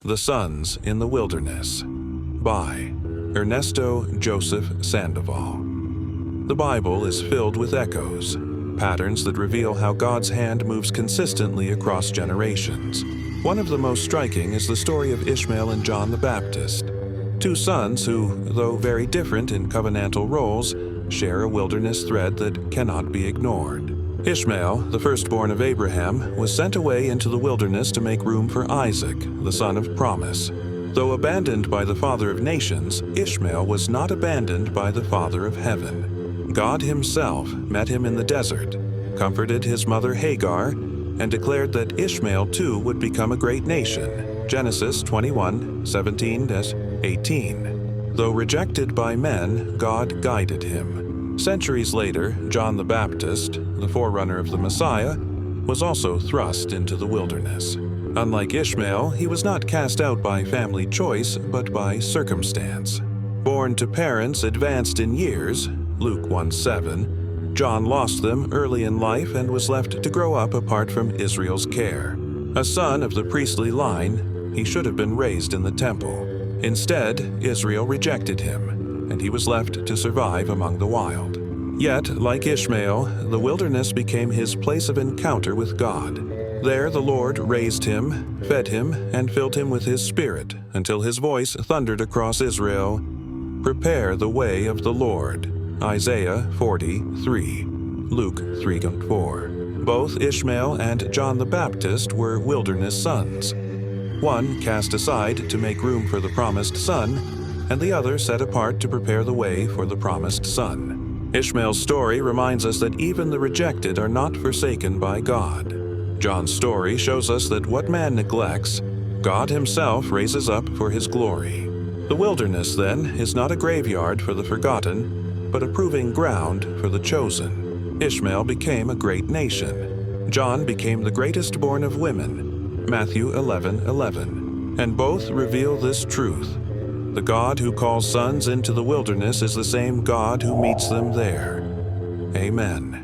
The Sons in the Wilderness by Ernesto Joseph Sandoval. The Bible is filled with echoes, patterns that reveal how God's hand moves consistently across generations. One of the most striking is the story of Ishmael and John the Baptist, two sons who, though very different in covenantal roles, share a wilderness thread that cannot be ignored. Ishmael, the firstborn of Abraham, was sent away into the wilderness to make room for Isaac, the son of promise. Though abandoned by the father of nations, Ishmael was not abandoned by the Father of heaven. God himself met him in the desert, comforted his mother Hagar, and declared that Ishmael too would become a great nation. Genesis 21:17-18. Though rejected by men, God guided him. Centuries later, John the Baptist, the forerunner of the Messiah, was also thrust into the wilderness. Unlike Ishmael, he was not cast out by family choice, but by circumstance. Born to parents advanced in years, Luke 1:7, John lost them early in life and was left to grow up apart from Israel's care. A son of the priestly line, he should have been raised in the temple. Instead, Israel rejected him, and he was left to survive among the wild. Yet, like Ishmael, the wilderness became his place of encounter with God. There the Lord raised him, fed him, and filled him with his spirit, until his voice thundered across Israel, "Prepare the way of the Lord." Isaiah 40:3, Luke 3:4. Both Ishmael and John the Baptist were wilderness sons. One cast aside to make room for the promised son, and the other set apart to prepare the way for the promised son. Ishmael's story reminds us that even the rejected are not forsaken by God. John's story shows us that what man neglects, God himself raises up for his glory. The wilderness, then, is not a graveyard for the forgotten, but a proving ground for the chosen. Ishmael became a great nation. John became the greatest born of women, Matthew 11:11, and both reveal this truth. The God who calls sons into the wilderness is the same God who meets them there. Amen.